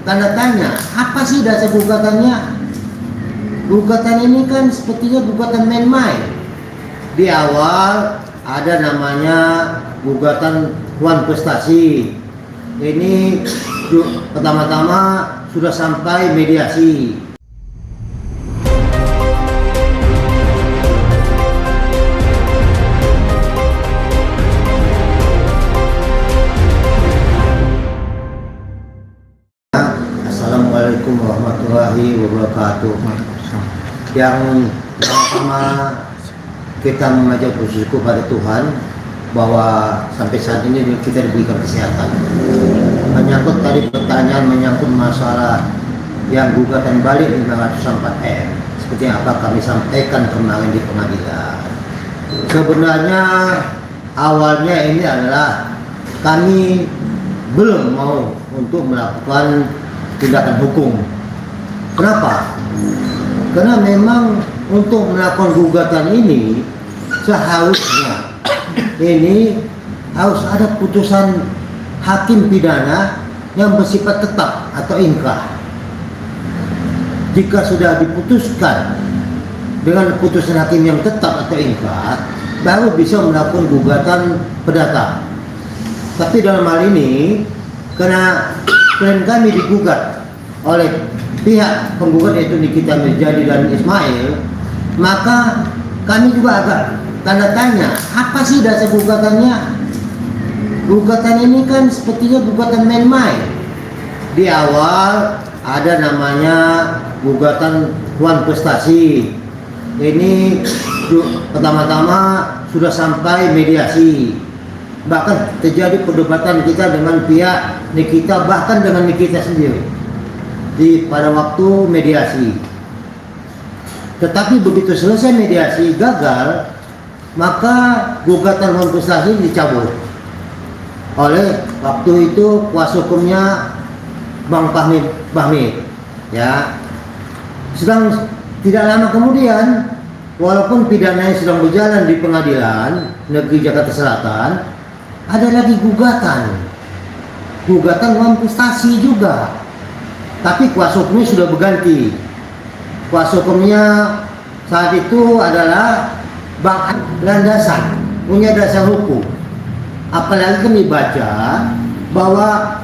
tanda tanya, apa sih dasar gugatannya? Gugatan ini kan sepertinya gugatan main-main. Di awal ada namanya gugatan tuan prestasi. Ini pertama-tama sudah sampai mediasi. Assalamualaikum warahmatullahi wabarakatuh. Yang pertama kita mengajak bersyukur pada Tuhan bahwa sampai saat ini kita diberikan kesehatan. Menyangkut tadi pertanyaan menyangkut masalah yang gugatan balik 504M, seperti yang apa kami sampaikan kemarin di pengadilan. Sebenarnya awalnya ini adalah kami belum mau untuk melakukan tindakan hukum. Kenapa? Karena memang untuk melakukan gugatan ini seharusnya ini harus ada putusan hakim pidana yang bersifat tetap atau inkrah. Jika sudah diputuskan dengan putusan hakim yang tetap atau inkrah, baru bisa melakukan gugatan perdata. Tapi dalam hal ini, karena klien kami digugat oleh pihak penggugat yaitu Nikita Mirjadi dan Ismail, maka kami juga agak tanda tanya, apa sih dasar gugatannya? Gugatan ini kan sepertinya gugatan main-main. Di awal ada namanya gugatan tuan prestasi. Ini pertama-tama sudah sampai mediasi. Bahkan terjadi perdebatan kita dengan pihak Nikita, bahkan dengan Nikita sendiri pada waktu mediasi. Tetapi begitu selesai mediasi gagal, maka gugatan tuan prestasi dicabut oleh waktu itu kuasa hukumnya Bang Bahmi. Ya, sedang tidak lama kemudian, walaupun pidananya sedang berjalan di Pengadilan Negeri Jakarta Selatan, ada lagi gugatan tuan prestasi juga, tapi kuasa hukumnya sudah berganti. Kuasa hukumnya saat itu adalah Bang Landasan, punya dasar hukum. Apalagi kami baca bahwa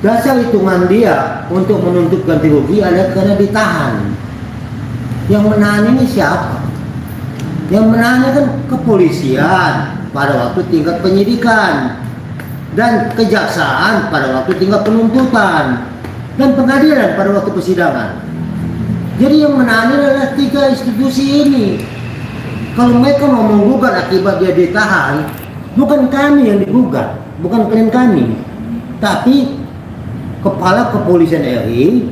dasar hitungan dia untuk menuntut ganti rugi adalah karena ditahan. Yang menahan ini siapa? Yang menahannya kan kepolisian pada waktu tingkat penyidikan, dan kejaksaan pada waktu tingkat penuntutan, dan pengadilan pada waktu persidangan. Jadi yang menahan adalah tiga institusi ini. Kalau mereka mau menggugat akibat dia ditahan, bukan kami yang digugat, bukan klien kami, tapi Kepala Kepolisian RI,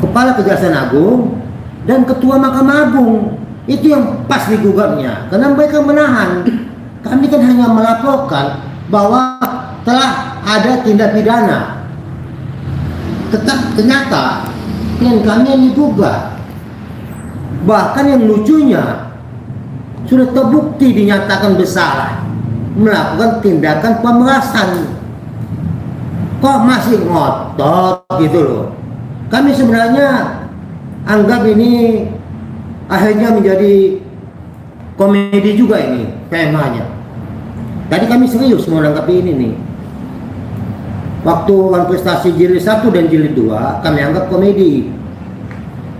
Kepala Kejaksaan Agung, dan Ketua Mahkamah Agung. Itu yang pas digugatnya, karena mereka menahan. Kami kan hanya melaporkan bahwa telah ada tindak pidana. Ternyata klien kami yang digugat. Bahkan yang lucunya, sudah terbukti dinyatakan bersalah melakukan tindakan pemerasan, kok masih ngotot gitu loh. Kami sebenarnya anggap ini akhirnya menjadi komedi juga ini temanya. Tadi kami serius menanggapi ini nih. Waktu tuan prestasi jilid 1 dan jilid 2 kami anggap komedi.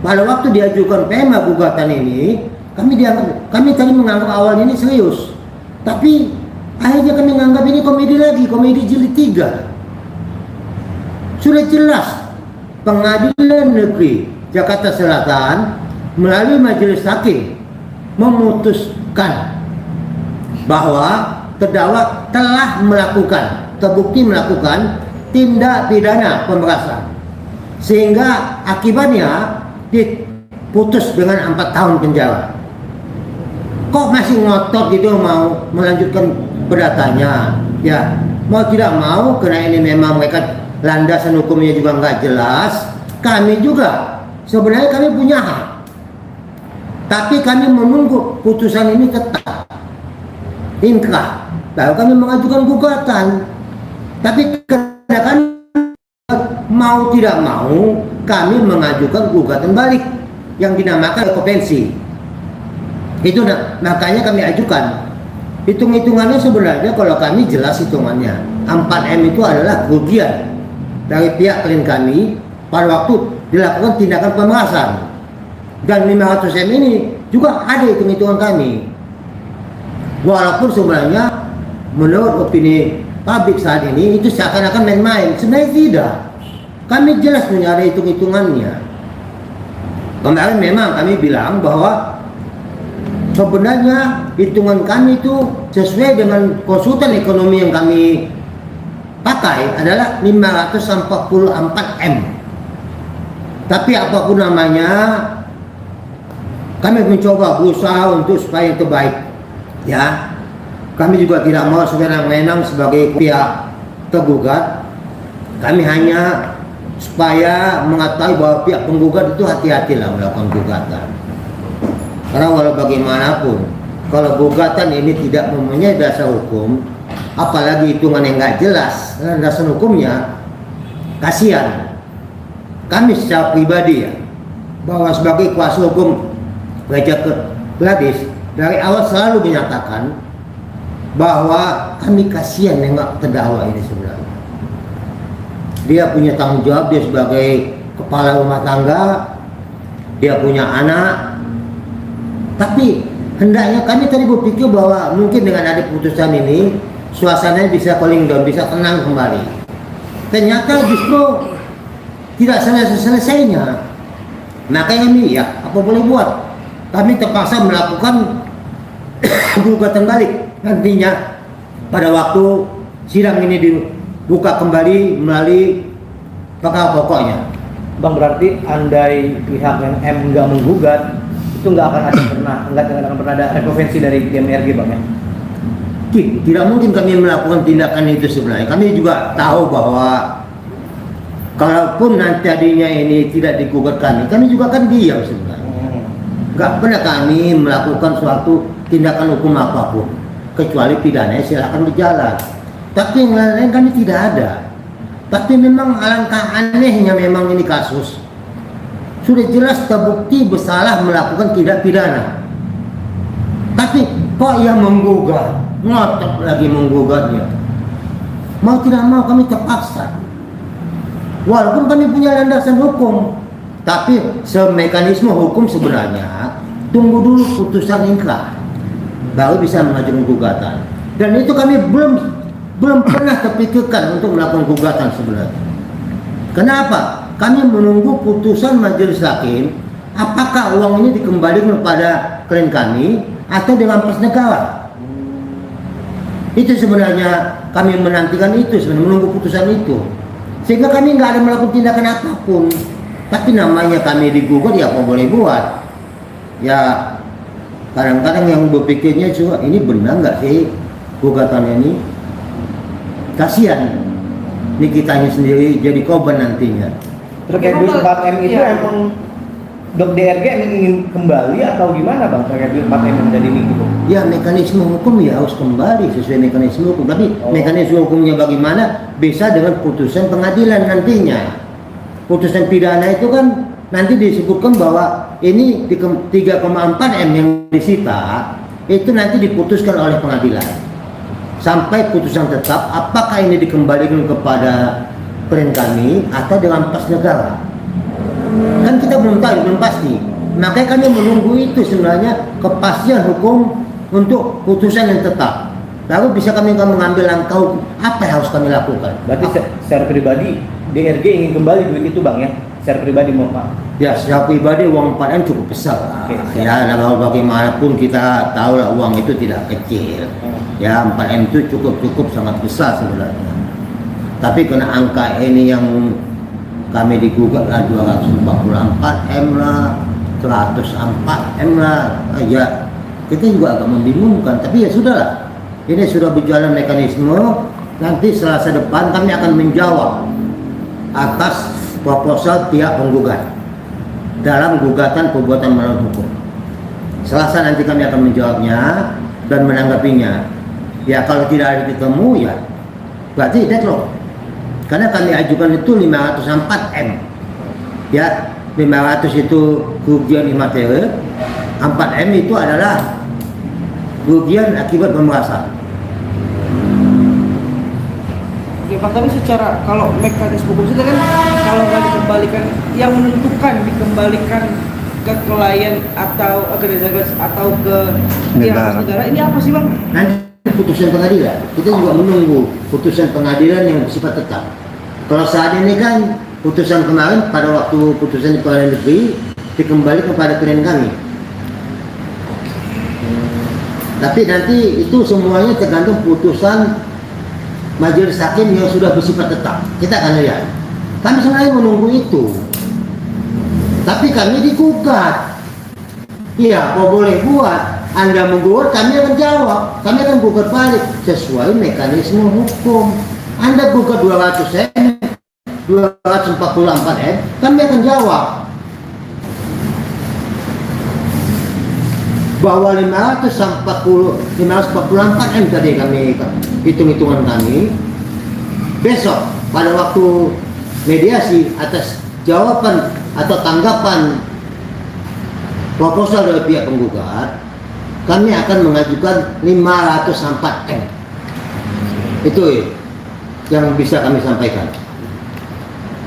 Pada waktu diajukan tema gugatan ini, kami tadi menganggap awal ini serius. Tapi akhirnya kami menganggap ini komedi lagi, komedi jilid 3. Sudah jelas Pengadilan Negeri Jakarta Selatan melalui majelis hakim memutuskan bahwa terdakwa telah terbukti melakukan tindak pidana pemerasan, sehingga akibatnya diputus dengan 4 tahun penjara. Kok masih ngotot gitu mau melanjutkan perdatanya? Ya, mau tidak mau, karena ini memang mereka landasan hukumnya juga nggak jelas. Kami juga sebenarnya kami punya hak, tapi kami menunggu putusan ini tetap inkrah, lalu kami mengajukan gugatan. Tapi karena kami mau tidak mau kami mengajukan gugatan balik yang dinamakan okupansi. Itu makanya kami ajukan. Hitung-hitungannya sebenarnya kalau kami jelas hitungannya 4M itu adalah kerugian dari pihak klien kami pada waktu dilakukan tindakan pemerasan, dan 500M ini juga ada hitung-hitungan kami. Walaupun sebenarnya menurut opini publik saat ini itu seakan-akan main-main, sebenarnya tidak. Kami jelas punya ada hitung-hitungannya. Kemarin memang kami bilang bahwa sebenarnya hitungan kami itu sesuai dengan konsultan ekonomi yang kami pakai adalah 544M. Tapi apapun namanya, kami mencoba berusaha untuk supaya yang terbaik. Ya, kami juga tidak mau sewenang-wenang sebagai pihak tergugat. Kami hanya supaya mengetahui bahwa pihak penggugat itu hati-hatilah melakukan gugatan. Karena walau bagaimanapun, kalau gugatan ini tidak mempunyai dasar hukum, apalagi hitungan yang nggak jelas dasar hukumnya, kasihan. Kami secara pribadi ya, bahwa sebagai kuasa hukum Gereja Gladys dari awal selalu menyatakan bahwa kami kasihan nengok terdakwa ini sebenarnya. Dia punya tanggung jawab, dia sebagai kepala rumah tangga, dia punya anak. Tapi hendaknya kami tadi berpikir bahwa mungkin dengan ada putusan ini suasananya bisa cooling down, bisa tenang kembali. Ternyata justru tidak selesai-selesainya. Makanya kami ya apa boleh buat, kami terpaksa melakukan gugatan balik nantinya pada waktu sidang ini dibuka kembali melalui perkara pokoknya. Bang, berarti andai pihak yang M nggak menggugat, itu nggak akan ada rekonvensi dari DMRG, Bang ya? Tidak mungkin kami melakukan tindakan itu sebenarnya. Kami juga tahu bahwa kalaupun nanti tadinya ini tidak digugat kami juga kan diam sebenarnya. Nggak pernah kami melakukan suatu tindakan hukum apapun, kecuali pidana silakan berjalan. Tapi yang lain-lain kami tidak ada. Tapi memang alangkah anehnya memang ini kasus. Sudah jelas terbukti bersalah melakukan tindak pidana. Tapi kok yang menggugat, ngotot lagi menggugatnya. Mau tidak mau kami terpaksa. Walaupun kami punya landasan hukum, tapi semekanisme hukum sebenarnya tunggu dulu putusan inkrah, baru bisa mengajukan gugatan. Dan itu kami belum pernah terpikirkan untuk melakukan gugatan sebenarnya. Kenapa? Kami menunggu putusan majelis hakim, apakah uang ini dikembalikan kepada klien kami atau dirampas negara. Itu sebenarnya kami menantikan itu, sebenarnya menunggu putusan itu. Sehingga kami nggak ada melakukan tindakan apapun. Tapi namanya kami digugat, ya apa boleh buat. Ya kadang-kadang yang berpikirnya juga ini benar nggak sih gugatannya ini? Kasihan, ini kitanya sendiri jadi korban nantinya. Terkait duit 4M itu emang Dok DRG ingin kembali atau gimana, Bang, terkait duit 4M yang dari minggu? Ya mekanisme hukum ya harus kembali sesuai mekanisme hukum. Tapi mekanisme hukumnya bagaimana bisa dengan putusan pengadilan nantinya. Putusan pidana itu kan nanti disebutkan bahwa ini 3,4M yang disita itu nanti diputuskan oleh pengadilan sampai putusan tetap apakah ini dikembalikan kepada klien kami atau dirampas negara. Kan kita belum tahu, belum pasti. Makanya kami menunggu itu sebenarnya kepastian hukum untuk putusan yang tetap. Lalu bisa kami mengambil langkah hukum, apa yang harus kami lakukan. Berarti secara pribadi DRG ingin kembali duit itu, Bang ya? Secara pribadi mau, Pak? Ya secara pribadi uang 4M cukup besar lah. Ya kalau bagaimanapun kita tahu lah uang itu tidak kecil. Ya 4M itu cukup sangat besar sebenarnya. Tapi kena angka ini yang kami digugat lah 244M lah, 104M lah. Ya kita juga agak membingungkan. Tapi ya sudahlah. Ini sudah berjalan mekanisme. Nanti Selasa depan kami akan menjawab atas proposal pihak penggugat dalam gugatan perbuatan melawan hukum. Selasa nanti kami akan menjawabnya dan menanggapinya. Ya kalau tidak ada ketemu ya berarti deadlock. Karena kami ajukan itu 504 M. Ya, 500 itu kerugian imaterial, 4 M itu adalah kerugian akibat pemerasan. Oke Pak, tapi secara kalau mekanisme hukum itu kan kalau nggak dikembalikan, yang menentukan dikembalikan ke klien atau organisasi atau ke pihak negara, ini apa sih Bang? Nanti putusan pengadilan, kita juga menunggu putusan pengadilan yang bersifat tetap. Kalau saat ini kan putusan kemarin pada waktu putusan di pengadilan negeri dikembalikan kepada klien kami. Tapi nanti itu semuanya tergantung putusan majelis hakim yang sudah bersifat tetap. Kita akan lihat. Kami sebenarnya menunggu itu. Tapi kami digugat. Iya, kok boleh buat. Anda menggugat, kami akan jawab. Kami akan gugat balik sesuai mekanisme hukum. Anda gugat 200 M, 244 M, kami akan jawab bahwa 544 M tadi kami hitung-hitungan kami. Besok pada waktu mediasi atas jawaban atau tanggapan proposal dari pihak penggugat, kami akan mengajukan 504 M. Itu yang bisa kami sampaikan.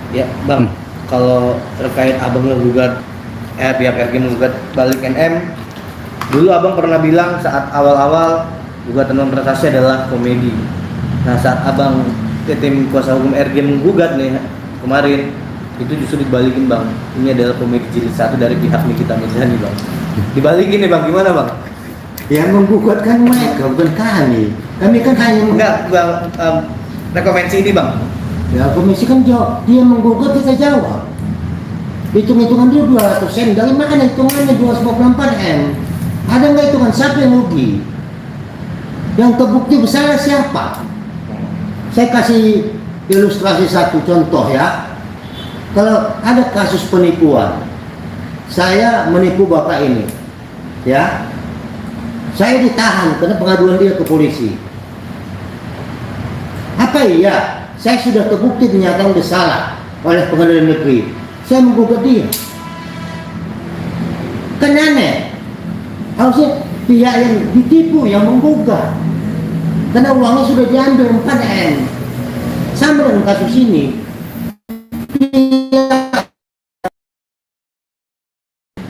Ya Bang, kalau terkait abang menggugat pihak RG menggugat balik NM, dulu abang pernah bilang saat awal-awal gugatan non-prestasi adalah komedi. Nah saat abang ke tim kuasa hukum RG menggugat nih kemarin, itu justru dibalikin Bang, ini adalah komedi jilid 1 dari pihak Nikita Mirzani Bang. Dibalikin nih Bang, gimana Bang? Yang menggugat kan mereka, bukan kami. Kami kan hanya Enggak Bang, rekomensi ini Bang. ya komisi kan jawab, dia menggugat kita jawab. Hitung-hitungan dia 200 M, dari mana hitungannya 244 M? Ada nggak hitungan siapa yang rugi? Yang terbukti bersalah siapa? Saya kasih ilustrasi satu contoh ya. Kalau ada kasus penipuan, saya menipu bapak ini, ya, saya ditahan karena pengaduan dia ke polisi. Apa iya? Saya sudah terbukti dinyatakan bersalah oleh pengadilan negeri. Saya menggugat dia. Kan aneh. Harusnya pihak yang ditipu yang menggugat. Karena uangnya sudah diambil 4 M. Sama dengan kasus ini.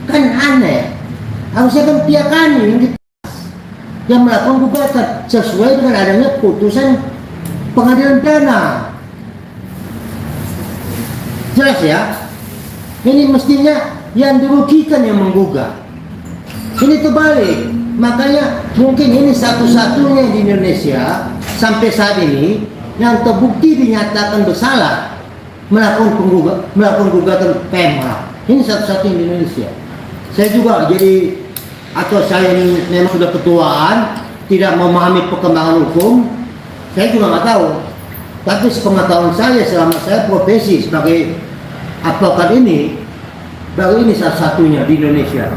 Kan aneh. Harusnya kan pihak kami yang melakukan gugatan sesuai dengan adanya putusan pengadilan pidana. Jelas ya? Ini mestinya yang dirugikan yang menggugat. Ini terbalik. Makanya mungkin ini satu-satunya di Indonesia sampai saat ini yang terbukti dinyatakan bersalah melakukan gugatan PMH. Ini satu-satunya di Indonesia. Saya juga jadi, atau saya ini memang sudah ketuaan, tidak memahami perkembangan hukum, saya juga nggak tahu. Tapi sepengetahuan saya selama saya profesi sebagai advokat ini, baru ini satu-satunya di Indonesia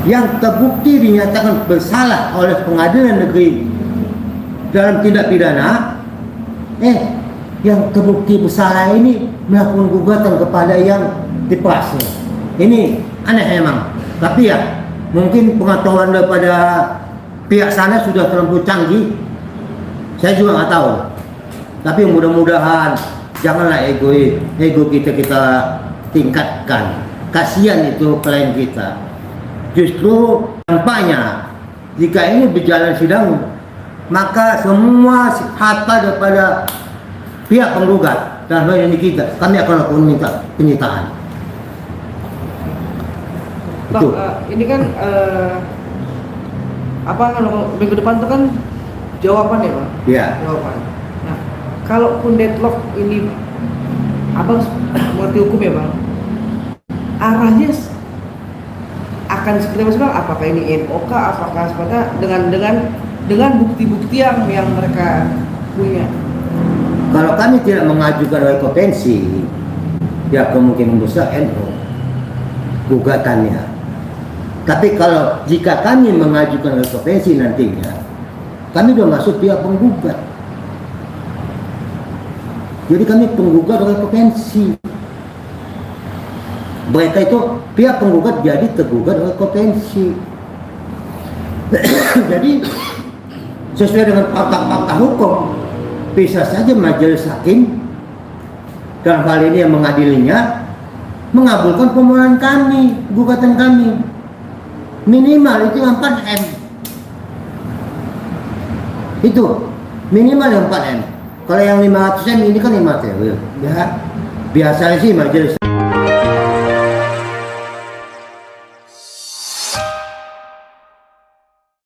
yang terbukti dinyatakan bersalah oleh pengadilan negeri dalam tindak pidana, yang terbukti bersalah ini melakukan gugatan kepada yang diperasnya. Ini aneh memang. Tapi ya mungkin pengetahuan daripada pihak sana sudah terlalu canggih. Saya juga nggak tahu. Tapi mudah-mudahan janganlah ego kita tingkatkan. Kasihan itu klien kita. Justru tampaknya jika ini berjalan sidang, maka semua harta daripada pihak penggugat dan hal ini kita, kami akan lakukan minta penyitaan. Bang, ini kan minggu depan itu kan jawaban ya Bang? Iya. Jawaban. Nah, kalaupun deadlock ini, Abang mengerti hukum ya Bang? Arahnya akan seperti apa sih Bang? Apakah ini NOK? Apakah seperti dengan bukti-bukti yang mereka punya? Kalau kami tidak mengajukan rekopensi, ya kemungkinan besar NO gugatannya. Tapi kalau jika kami mengajukan rekopensi nantinya, kami sudah masuk pihak penggugat. Jadi kami penggugat oleh potensi. Mereka itu pihak penggugat jadi tergugat oleh potensi. Jadi sesuai dengan fakta-fakta hukum, bisa saja majelis hakim dalam hal ini yang mengadilinya mengabulkan permohonan kami, gugatan kami. Minimal itu 4M. Itu minimal yang 4M. Kalau yang 500M ini kan 5 triliun. Ya, biasanya sih majelis